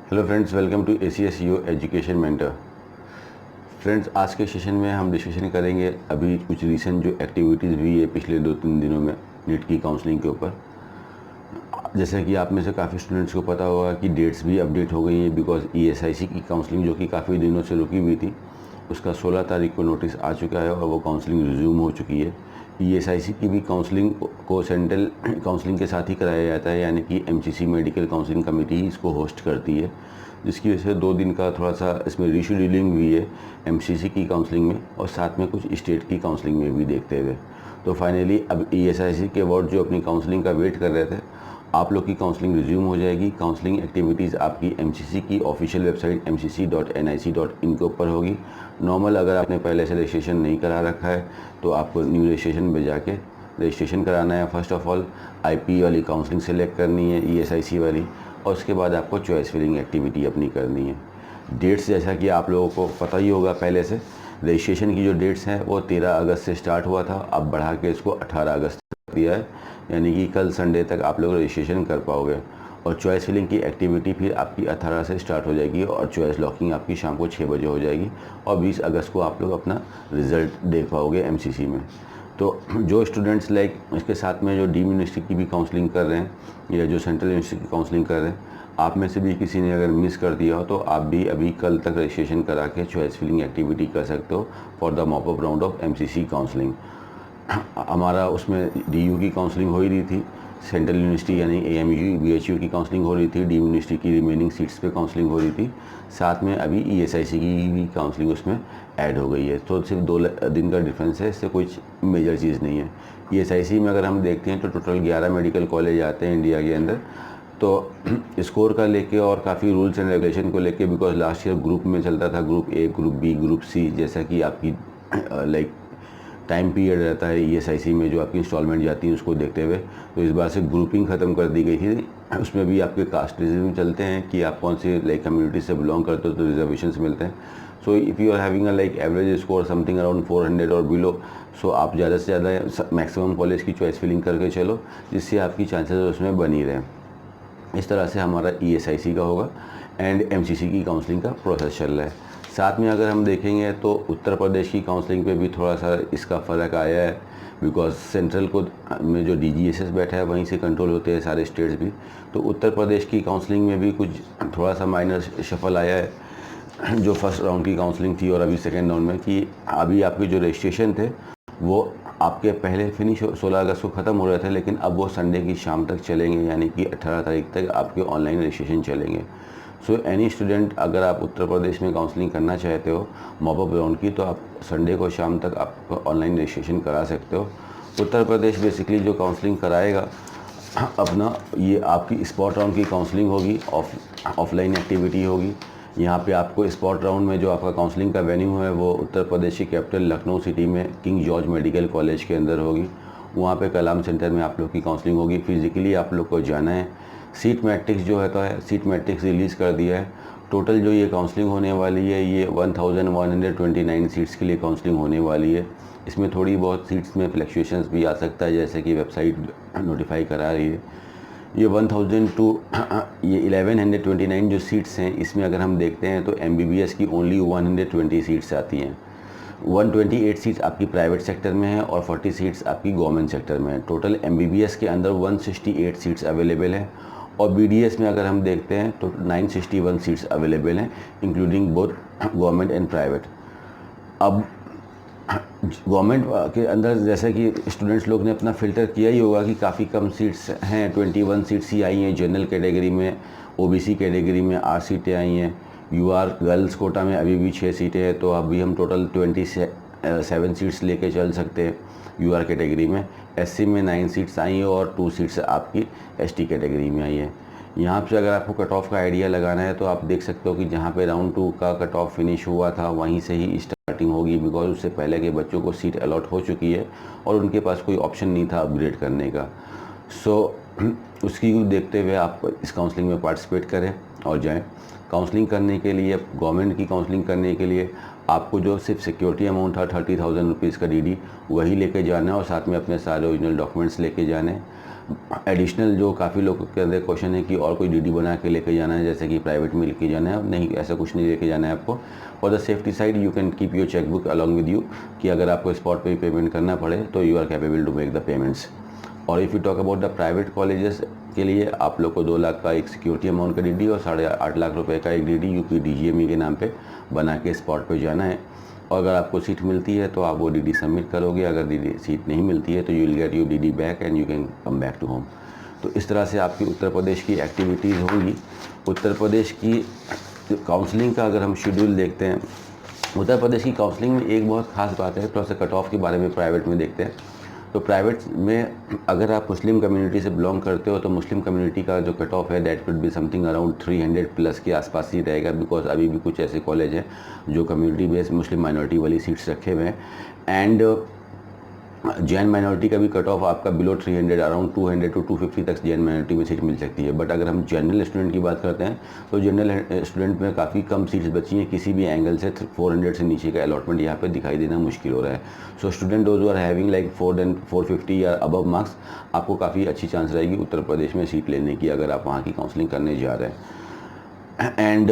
Hello friends, welcome to ACSU education mentor. Friends, आज के session में हम डिस्कशन करेंगे अभी कुछ रीसेंट जो एक्टिविटीज़ हुई है पिछले 2-3 दिनों में नीट की काउंसलिंग के ऊपर। जैसे कि आप में से काफ़ी स्टूडेंट्स को पता होगा कि डेट्स भी अपडेट हो गई हैं बिकॉज ESIC की काउंसलिंग जो कि काफ़ी दिनों से रुकी हुई थी, उसका 16 तारीख को नोटिस आ चुका है और वो काउंसलिंग रिज्यूम हो चुकी है। ESIC की भी काउंसलिंग को सेंट्रल काउंसलिंग के साथ ही कराया जाता है, यानी कि MCC मेडिकल काउंसलिंग कमेटी ही इसको होस्ट करती है, जिसकी वजह से 2 दिन का थोड़ा सा इसमें रीशेड्यूलिंग हुई है MCC की काउंसलिंग में और साथ में कुछ स्टेट की काउंसलिंग में भी देखते हुए। तो फाइनली अब ESIC के बोर्ड जो अपनी काउंसलिंग का वेट कर रहे थे, आप लोग की काउंसलिंग रिज्यूम हो जाएगी। काउंसलिंग एक्टिविटीज़ आपकी MCC की ऑफिशियल वेबसाइट mcc.nic.in के ऊपर होगी। नॉर्मल अगर आपने पहले से रजिस्ट्रेशन नहीं करा रखा है तो आपको न्यू रजिस्ट्रेशन में जाके रजिस्ट्रेशन कराना है। फर्स्ट ऑफ ऑल IP वाली काउंसलिंग सेलेक्ट करनी है, ESIC वाली, और उसके बाद आपको चॉइस फिलिंग एक्टिविटी अपनी करनी है। डेट्स जैसा कि आप लोगों को पता ही होगा पहले से, रजिस्ट्रेशन की जो डेट्स हैं वो 13 अगस्त से स्टार्ट हुआ था, अब बढ़ा के इसको 18 अगस्त तक दिया है, यानी कि कल संडे तक आप लोग रजिस्ट्रेशन कर पाओगे। और चॉइस फिलिंग की एक्टिविटी फिर आपकी 18 से स्टार्ट हो जाएगी और चॉइस लॉकिंग आपकी शाम को 6 बजे हो जाएगी और 20 अगस्त को आप लोग अपना रिज़ल्ट देख पाओगे MCC में। तो जो स्टूडेंट्स लाइक इसके साथ में जो डीम यूनिवर्सिटी की भी काउंसलिंग कर रहे हैं या जो सेंट्रल यूनिवर्सिटी की काउंसलिंग कर रहे हैं, आप में से भी किसी ने अगर मिस कर दिया हो तो आप भी अभी कल तक रजिस्ट्रेशन करा के चॉइस फिलिंग एक्टिविटी कर सकते हो for the mop up round of MCC counselling. हमारा उसमें DU की काउंसलिंग हो ही रही थी, सेंट्रल यूनिवर्सिटी यानी AMU BHU की काउंसलिंग हो रही थी, डीम यूनिवर्सिटी की रिमेनिंग सीट्स पे काउंसलिंग हो रही थी, साथ में अभी ESIC की भी काउंसलिंग उसमें ऐड हो गई है। तो सिर्फ 2 दिन का डिफरेंस है, इससे कुछ मेजर चीज़ नहीं है। ESIC में अगर हम देखते हैं तो टोटल 11 मेडिकल कॉलेज आते हैं इंडिया के अंदर। तो स्कोर का लेके और काफ़ी रूल्स एंड रेगुलेशन को लेके, बिकॉज लास्ट ईयर ग्रुप में चलता था, group A, group B, group C, जैसा कि आपकी लाइक टाइम पीरियड रहता है ESIC में जो आपकी इंस्टॉलमेंट जाती है उसको देखते हुए। तो इस बार से ग्रुपिंग ख़त्म कर दी गई थी। उसमें भी आपके कास्टिज्म चलते हैं कि आप कौन सी लाइक कम्युनिटी से बिलोंग करते हो तो रिजर्वेशंस मिलते हैं। So if you are having a like average score something around 400 और बिलो, सो आप ज़्यादा से ज़्यादा मैक्सिमम कॉलेज की चॉइस फिलिंग करके चलो, जिससे आपकी चांसेस उसमें बनी रहें। इस तरह से हमारा ESIC का होगा एंड MCC की काउंसलिंग का प्रोसेस चल रहा है। साथ में अगर हम देखेंगे तो उत्तर प्रदेश की काउंसलिंग पे भी थोड़ा सा इसका फ़र्क आया है, बिकॉज सेंट्रल को में जो DGSS बैठा है वहीं से कंट्रोल होते हैं सारे स्टेट्स भी। तो उत्तर प्रदेश की काउंसलिंग में भी कुछ थोड़ा सा माइनर शफल आया है, जो फर्स्ट राउंड की काउंसलिंग थी और अभी सेकेंड राउंड में, कि अभी आपके जो रजिस्ट्रेशन थे वो आपके पहले फिनिश 16 अगस्त को ख़त्म हो रहे थे, लेकिन अब वो संडे की शाम तक चलेंगे, यानी कि 18 तारीख तक आपके ऑनलाइन रजिस्ट्रेशन चलेंगे। सो एनी स्टूडेंट, अगर आप उत्तर प्रदेश में काउंसलिंग करना चाहते हो मॉप अप राउंड की, तो आप संडे को शाम तक आप ऑनलाइन रजिस्ट्रेशन करा सकते हो। उत्तर प्रदेश बेसिकली जो काउंसलिंग कराएगा अपना, ये आपकी स्पॉट राउंड की काउंसलिंग होगी, ऑफलाइन एक्टिविटी होगी। यहाँ पे आपको स्पॉट राउंड में जो आपका काउंसलिंग का वेन्यू है वो उत्तर प्रदेश की कैपिटल लखनऊ सिटी में किंग जॉर्ज मेडिकल कॉलेज के अंदर होगी। वहाँ पे कलाम सेंटर में आप लोग की काउंसलिंग होगी। फिजिकली आप लोग को जाना है। सीट मैट्रिक्स जो है तो है, सीट मैट्रिक्स रिलीज़ कर दिया है। टोटल जो ये काउंसलिंग होने वाली है ये 1129 सीट्स के लिए काउंसलिंग होने वाली है। इसमें थोड़ी बहुत सीट्स में फ्लक्चुएशंस भी आ सकता है, जैसे कि वेबसाइट नोटिफाई करा रही है। ये 1129 जो सीट्स हैं, इसमें अगर हम देखते हैं तो MBBS की ओनली 120 सीट्स आती हैं। 128 सीट्स आपकी प्राइवेट सेक्टर में है और 40 सीट्स आपकी गवर्नमेंट सेक्टर में है। टोटल MBBS के अंदर 168 सीट्स अवेलेबल हैं और BDS में अगर हम देखते हैं तो 961 सीट्स अवेलेबल हैं, including both government and private. अब गवर्नमेंट के अंदर जैसा कि स्टूडेंट्स लोग ने अपना फ़िल्टर किया ही होगा कि काफ़ी कम सीट्स हैं, 21 सीट्स ही आई हैं जनरल कैटेगरी में, OBC कैटेगरी में 8 सीटें आई हैं, UR गर्ल्स कोटा में अभी भी 6 सीटें हैं, तो अभी हम टोटल 27 सीट्स लेके चल सकते हैं UR कैटेगरी में। SC में 9 सीट्स आई हैं और 2 सीट्स आपकी ST कैटेगरी में आई है। यहाँ पे अगर आपको कट ऑफ का आइडिया लगाना है तो आप देख सकते हो कि जहाँ पे राउंड 2 का कट ऑफ फिनिश हुआ था वहीं से ही स्टार्टिंग होगी, बिकॉज उससे पहले के बच्चों को सीट अलॉट हो चुकी है और उनके पास कोई ऑप्शन नहीं था अपग्रेड करने का। सो उसकी देखते हुए आप इस काउंसलिंग में पार्टिसिपेट करें और जाएं। काउंसलिंग करने के लिए, गवर्नमेंट की काउंसलिंग करने के लिए आपको जो सिर्फ सिक्योरिटी अमाउंट था 30,000 रुपीज़ का DD, वही लेके जाना है और साथ में अपने सारे ओरिजिनल डॉक्यूमेंट्स लेके जाने। एडिशनल जो काफ़ी लोगों के अंदर क्वेश्चन है कि और कोई डीडी बना के लेके जाना है, जैसे कि प्राइवेट में लेके जाना है, नहीं ऐसा कुछ नहीं लेके जाना है आपको। For the safety side you can keep your chequebook along with you, कि अगर आपको स्पॉट पे पेमेंट करना पड़े तो you are capable to make the payments. और if you talk about the private colleges के लिए आप लोग को 2 लाख का एक सिक्योरिटी अमाउंट का डीडी और 8.5 लाख रुपए का एक डीडी यूपी डीजीएमई के नाम पे बना के स्पॉट पे जाना है। और अगर आपको सीट मिलती है तो आप वो डीडी सबमिट करोगे, अगर डीडी सीट नहीं मिलती है तो you will get your DD back and you can come back to home. तो इस तरह से आपकी उत्तर प्रदेश की एक्टिविटीज़ होंगी। उत्तर प्रदेश की काउंसलिंग का अगर हम शेड्यूल देखते हैं, उत्तर प्रदेश की काउंसलिंग में एक बहुत खास बात है, थोड़ा सा कट ऑफ के बारे में प्राइवेट में देखते हैं। तो प्राइवेट में अगर आप मुस्लिम कम्युनिटी से बिलोंग करते हो तो मुस्लिम कम्युनिटी का जो कट ऑफ है that would be something around 300 plus के आसपास ही रहेगा, बिकॉज अभी भी कुछ ऐसे कॉलेज हैं जो कम्युनिटी बेस्ड मुस्लिम माइनॉरिटी वाली सीट्स रखे हुए हैं। एंड जैन माइनॉरिटी का भी कट ऑफ आपका बिलो 300 अराउंड 200 टू 250 तक जैन माइनॉरिटी में सीट मिल सकती है। बट अगर हम जनरल स्टूडेंट की बात करते हैं तो जनरल स्टूडेंट में काफ़ी कम सीट्स बची हैं, किसी भी एंगल से 400 से नीचे का अलॉटमेंट यहाँ पे दिखाई देना मुश्किल हो रहा है। So student those are having like 450 या अबव मार्क्स, आपको काफ़ी अच्छी चांस रहेगी उत्तर प्रदेश में सीट लेने की अगर आप वहाँ की काउंसलिंग करने जा रहे हैं। एंड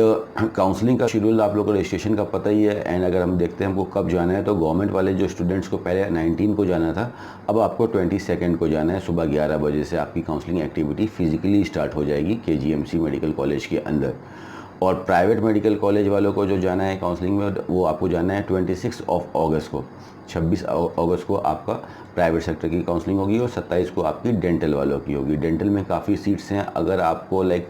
काउंसलिंग का शेड्यूल आप लोगों को रजिस्ट्रेशन का पता ही है। एंड अगर हम देखते हैं हमको कब जाना है, तो गवर्नमेंट वाले जो स्टूडेंट्स को पहले 19 को जाना था, अब आपको 22 को जाना है। सुबह 11 बजे से आपकी काउंसलिंग एक्टिविटी फिजिकली स्टार्ट हो जाएगी KGMC मेडिकल कॉलेज के अंदर। और प्राइवेट मेडिकल कॉलेज वालों को जो जाना है काउंसलिंग में, वो आपको जाना है 26 अगस्त को। 26 अगस्त को आपका प्राइवेट सेक्टर की काउंसलिंग होगी और 27 को आपकी डेंटल वालों की होगी। डेंटल में काफ़ी सीट्स हैं, अगर आपको लाइक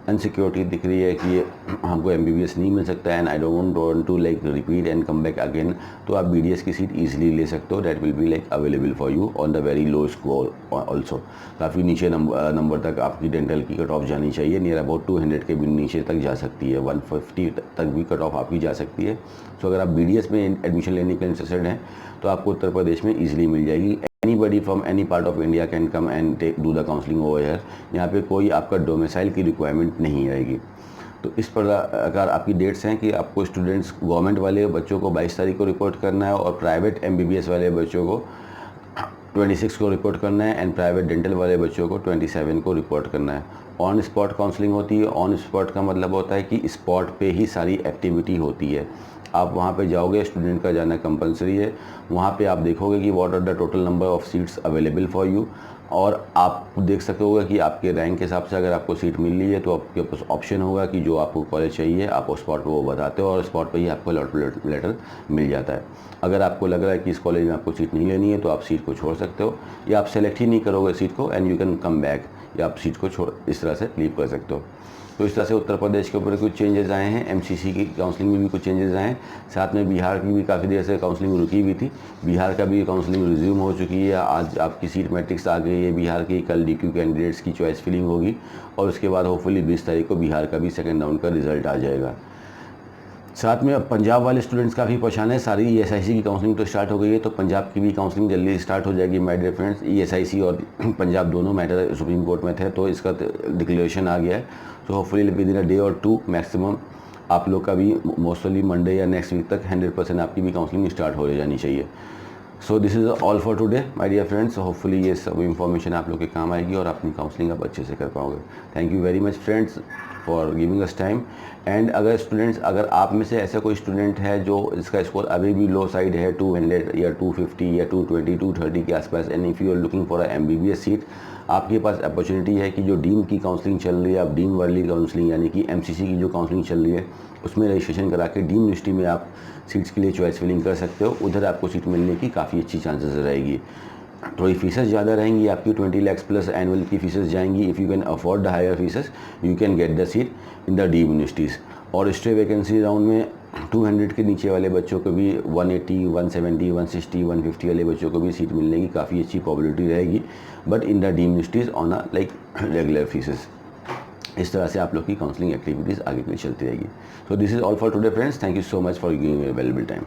अनसिक्योरिटी दिख रही है कि हमको MBBS नहीं मिल सकता and I don't want to like repeat and come back again, तो आप BDS की सीट इजीली ले सकते हो। That will be like available for you on the very low score also. काफ़ी नीचे नंबर तक आपकी डेंटल की कट ऑफ जानी चाहिए, नियर अबाउट 200 के भी नीचे तक जा सकती है, 150 तक भी कट ऑफ आपकी जा सकती है। सो अगर आप BDS में एडमिशन लेने के लिए इंटरेस्टेड हैं तो आपको उत्तर प्रदेश में ईजिली मिल जाएगी। Anybody from any part of India can come and do the counseling over here। यहाँ पे कोई आपका डोमिसाइल की रिक्वायरमेंट नहीं आएगी। तो इस प्रकार आपकी डेट्स हैं कि आपको स्टूडेंट्स गवर्नमेंट वाले बच्चों को 22 तारीख को रिपोर्ट करना है और प्राइवेट MBBS वाले बच्चों को 26 को रिपोर्ट करना है एंड प्राइवेट डेंटल वाले बच्चों को 27 को रिपोर्ट करना है। ऑन स्पॉट काउंसलिंग होती है। ऑन स्पॉट का मतलब होता है कि स्पॉट पे ही सारी एक्टिविटी होती है। आप वहाँ पे जाओगे, स्टूडेंट का जाना कंपलसरी है। वहाँ पे आप देखोगे कि what are the total number of seats available for you, और आप देख सकते होगा कि आपके रैंक के हिसाब से अगर आपको सीट मिल रही है तो आपके पास ऑप्शन होगा कि जो आपको कॉलेज चाहिए आप उस स्पॉट पर वो बताते हो और स्पॉट पर ही आपको अलॉटमेंट लेटर मिल जाता है। अगर आपको लग रहा है कि इस कॉलेज में आपको सीट नहीं लेनी है तो आप सीट को छोड़ सकते हो, या आप सेलेक्ट ही नहीं करोगे सीट को and you can come back, या आप सीट को छोड़ इस तरह से लीव कर सकते हो। तो इस तरह से उत्तर प्रदेश के ऊपर कुछ चेंजेस आए हैं। MCC की काउंसलिंग में भी कुछ चेंजेस आए हैं। साथ में बिहार की भी काफ़ी देर से काउंसलिंग रुकी हुई थी, बिहार का भी काउंसलिंग रिज्यूम हो चुकी है। आज आपकी सीट मैट्रिक्स आ गई है बिहार की। कल DQ कैंडिडेट्स की चॉइस फिलिंग होगी और उसके बाद होपफुली 20 तारीख को बिहार का भी सेकेंड राउंड का रिजल्ट आ जाएगा। साथ में अब पंजाब वाले स्टूडेंट्स काफ़ी परेशान है। सारी ESIC की काउंसलिंग तो स्टार्ट हो गई है, तो पंजाब की भी काउंसलिंग जल्दी स्टार्ट हो जाएगी माय डियर फ्रेंड्स। ESIC और पंजाब दोनों मैटर सुप्रीम कोर्ट में थे, तो इसका डिक्लेरेशन आ गया है। So hopefully within a day और 2 मैक्सिमम आप लोग का भी मोस्टली मंडे या नेक्स्ट वीक तक 100% आपकी भी काउंसलिंग स्टार्ट हो जानी चाहिए। So this is all for today my dear friends. Hopefully ये सब इन्फॉर्मेशन आप लोग के काम आएगी और अपनी काउंसलिंग आप अच्छे से कर पाओगे। Thank you very much friends for giving us time. And अगर आप में से ऐसा कोई स्टूडेंट है जो इसका स्कोर अभी भी लो साइड है 200 या 250 या 220 230 के आसपास, and if you are looking for a MBBS seat, आपके पास अपॉर्चुनिटी है कि जो डीम की काउंसलिंग चल रही है, आप डीम वाली काउंसलिंग यानी कि MCC की जो काउंसलिंग चल रही है उसमें रजिस्ट्रेशन करा के डीम यूनिवर्सिटी में आप सीट्स के लिए चॉइस फिलिंग कर सकते हो। उधर आपको सीट मिलने की काफ़ी अच्छी चांसेस रहेगी। थोड़ी फीसेस ज़्यादा रहेंगी आपकी, 20 लाख प्लस एनुअल की फीसेस जाएंगी। If you can afford the higher fees you can get the seat in the deemed universities. और स्टे वैकेंसी राउंड में 200 के नीचे वाले बच्चों को भी 180, 170, 160, 150 वाले बच्चों को भी सीट मिलने की काफ़ी अच्छी प्रोबेबिलिटी रहेगी, but in the deemed universities on a like regular fees. इस तरह से आप लोग की काउंसलिंग एक्टिविटीज़ आगे भी चलती रहेगी। सो this is all for today friends. Thank you so much for giving available time.